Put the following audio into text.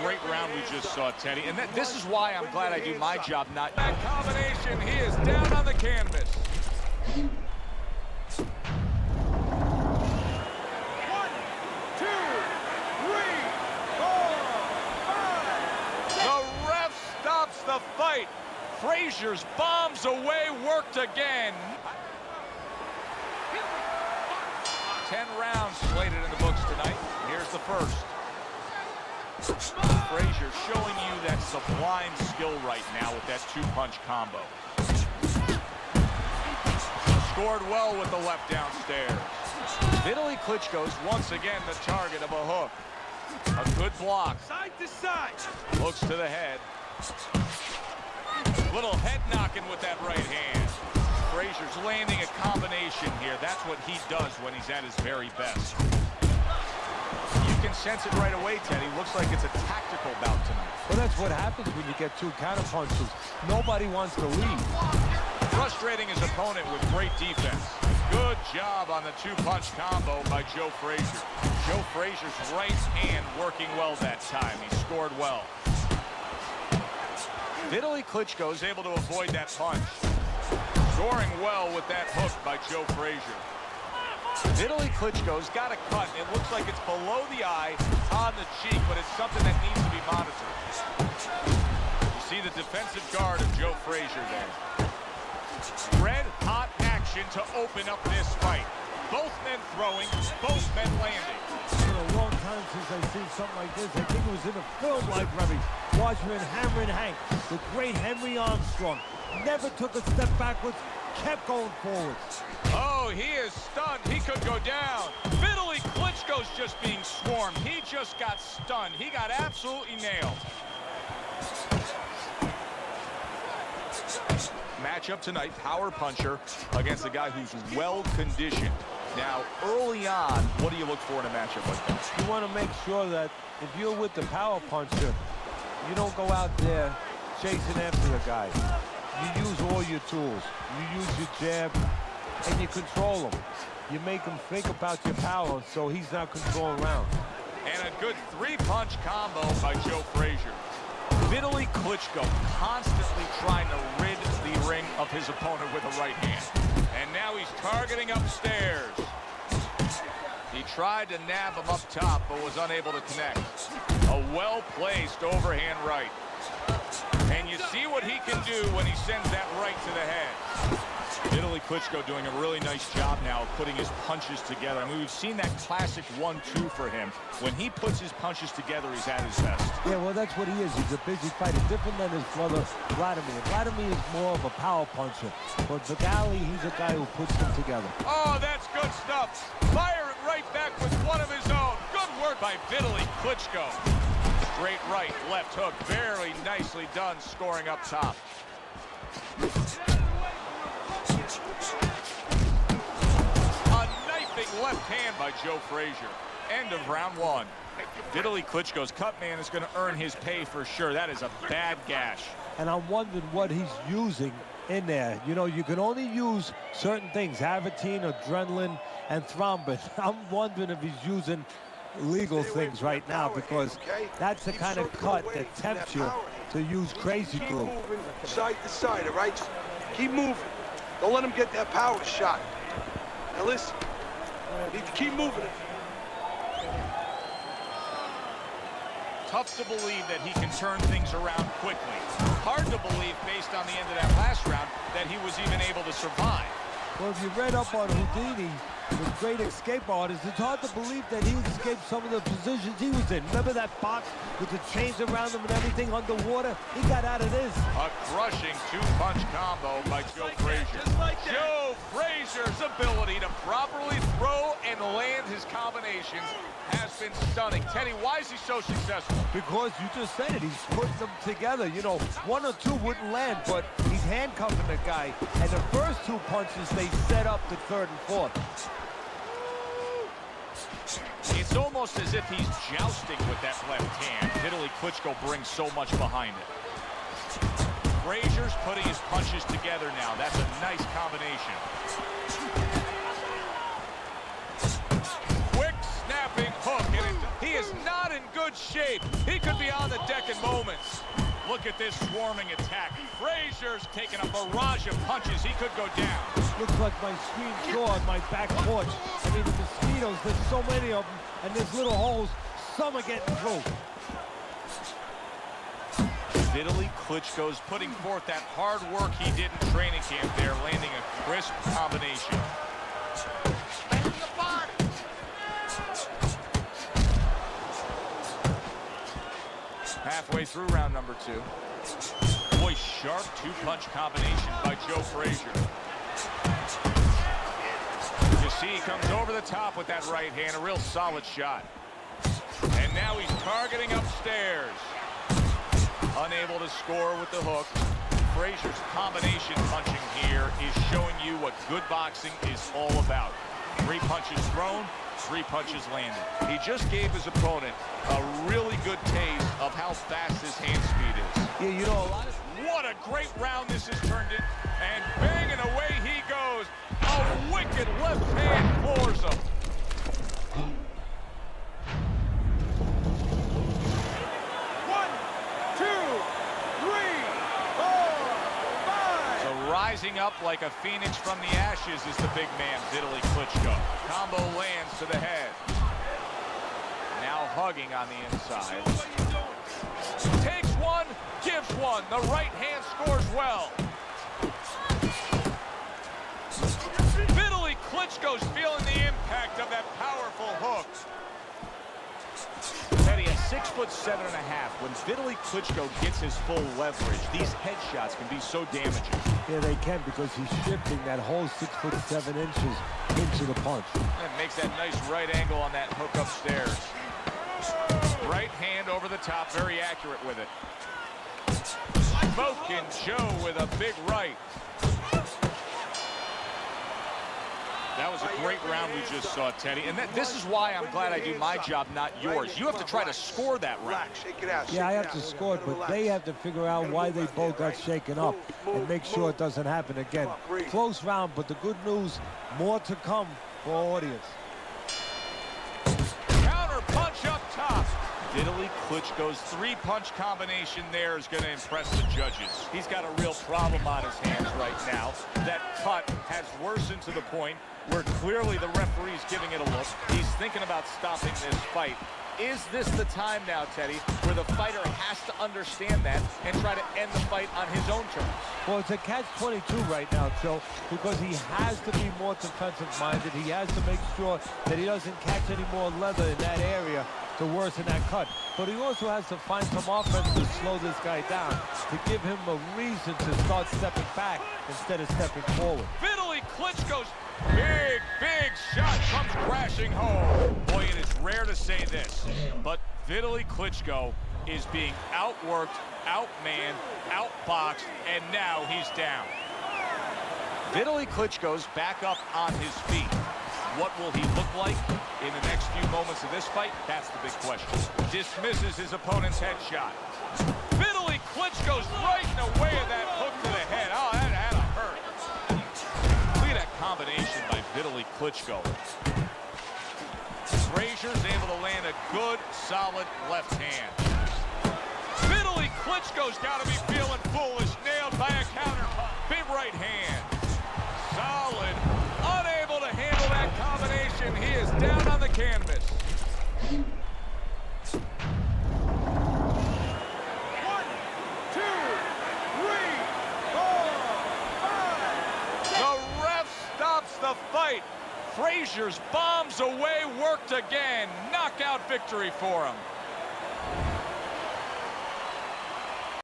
great round we just saw, Teddy. And this is why I'm glad I do my job, not... That combination, he is down on the canvas. The fight. Frazier's bombs away, worked again. 10 rounds slated in the books tonight. Here's the first. Frazier showing you that sublime skill right now with that two-punch combo. Scored well with the left downstairs. Vitali Klitschko's once again the target of a hook. A good block. Side to side. Looks to the head. Little head knocking with that right hand. Frazier's landing a combination here. That's what he does when he's at his very best. You can sense it right away, Teddy. Looks like it's a tactical bout tonight. Well, that's what happens when you get two counter punches. Nobody wants to leave. Frustrating his opponent with great defense. Good job on the two-punch combo by Joe Frazier. Joe Frazier's right hand working well that time. He scored well. Vitali Klitschko is able to avoid that punch. Scoring well with that hook by Joe Frazier. Vitali Klitschko's got a cut. It looks like it's below the eye, on the cheek, but it's something that needs to be monitored. You see the defensive guard of Joe Frazier there. Red-hot action to open up this fight. Both men throwing, both men landing. It's been a long time since I've seen something like this. I think it was in a film library. Watchman Hammerin' Hank, the great Henry Armstrong, never took a step backwards, kept going forwards. Oh, he is stunned. He could go down. Vitali Klitschko's just being swarmed. He just got stunned. He got absolutely nailed. Matchup tonight, power puncher against a guy who's well-conditioned. Now, early on, what do you look for in a matchup like that? You want to make sure that if you're with the power puncher, you don't go out there chasing after the guy. You use all your tools. You use your jab, and you control him. You make him think about your power so he's not controlling rounds. And a good three-punch combo by Joe Frazier. Vitali Klitschko constantly trying to rid the ring of his opponent with a right hand. And now he's targeting upstairs. He tried to nab him up top, but was unable to connect. A well-placed overhand right. And you see what he can do when he sends that right to the head. Vitali Klitschko doing a really nice job now of putting his punches together. I mean, we've seen that classic 1-2 for him. When he puts his punches together, he's at his best. Yeah, well, that's what he is. He's a busy fighter, different than his brother, Vladimir. Vladimir is more of a power puncher. But Vitali, he's a guy who puts them together. Oh, that's good stuff. Fire it right back with one of his own. Good work by Vitali Klitschko. Straight right, left hook. Very nicely done, scoring up top. Left hand by Joe Frazier. End of round one. Vitali Klitschko's cut man is going to earn his pay for sure. That is a bad gash. And I'm wondering what he's using in there. You know, you can only use certain things, Avatine, adrenaline, and thrombin. I'm wondering if he's using legal things right now, because that's the kind of cut that tempts you to use crazy glue. Keep moving side to side, all right? Keep moving. Don't let him get that power shot. Now listen. Need to keep moving it. Tough to believe that he can turn things around quickly. Hard to believe, based on the end of that last round, that he was even able to survive. Well, if you read up on Houdini, the great escape artist, it's hard to believe that he escaped some of the positions he was in. Remember that box with the chains around him and everything underwater? He got out of this. A crushing two-punch combo by Joe Frazier. Joe Frazier's ability to properly throw and land his combinations has been stunning. Teddy, why is he so successful? Because you just said it, he's putting them together. You know, one or two wouldn't land, but he's handcuffing the guy. And the first two punches, they set up the third and fourth. It's almost as if he's jousting with that left hand. Vitali Klitschko brings so much behind it. Frazier's putting his punches together now. That's a nice combination. Quick snapping hook. And he is not in good shape. He could be on the look at this swarming attack. Frazier's taking a barrage of punches. He could go down. Looks like my screen door on my back porch. I mean, the mosquitoes, there's so many of them, and there's little holes. Some are getting through. Vitali Klitschko's putting forth that hard work he did in training camp there, landing a crisp combination. Halfway through round number 2. Boy, sharp two-punch combination by Joe Frazier. You see, he comes over the top with that right hand, a real solid shot. And now he's targeting upstairs. Unable to score with the hook. Frazier's combination punching here is showing you what good boxing is all about. 3 punches thrown, 3 punches landed. He just gave his opponent a really good taste of how fast his hand speed is. Yeah, you know, What a great round this has turned in. And banging away he goes. A wicked left hand floors him. Rising up like a phoenix from the ashes is the big man, Vitali Klitschko. Combo lands to the head. Now hugging on the inside. Takes one, gives one. The right hand scores well. Vitali Klitschko's feeling the impact of that powerful hook. Teddy, at 6'7.5", when Vitali Klitschko gets his full leverage, these headshots can be so damaging. yeah, they can, because he's shifting that whole 6'7" into the punch. And makes that nice right angle on that hook upstairs. Right hand over the top, very accurate with it. Smoking Joe with a big right. That was a great round we just saw, Teddy. And this is why I'm glad I do my job, not yours. You have to try to score that round. Yeah, I have to score it, but they have to figure out why they both got shaken up and make sure it doesn't happen again. Close round, but the good news, more to come for audience. Counter punch up top. Vitali Klitschko's 3-punch combination there is going to impress the judges. He's got a real problem on his hands right now. That cut has worsened to the point where clearly the referee's giving it a look. He's thinking about stopping this fight. Is this the time now, Teddy, where the fighter has to understand that and try to end the fight on his own terms? Well, it's a catch-22 right now, Joe, because he has to be more defensive-minded. He has to make sure that he doesn't catch any more leather in that area to worsen that cut. But he also has to find some offense to slow this guy down, to give him a reason to start stepping back instead of stepping forward. Vitali Klitschko's big shot comes crashing home. Boy, it is rare to say this, but Vitali Klitschko is being outworked, outmanned, outboxed, and now he's down. Vitali Klitschko's back up on his feet. What will he look like in the next few moments of this fight? That's the big question. Dismisses his opponent's headshot. Vitali Klitschko's right in the way of that hook to the head. Oh, that had to hurt. Look at that combination by Vitali Klitschko. Frazier's able to land a good, solid left hand. Vitali Klitschko's got to be feeling foolish. Nailed by a counter. Big right hand. Solid. Unable to handle that combination. He is down on the canvas. 1, 2, 3, 4, 5. The ref stops the fight. Frazier's bombs away, worked again. Knockout victory for him.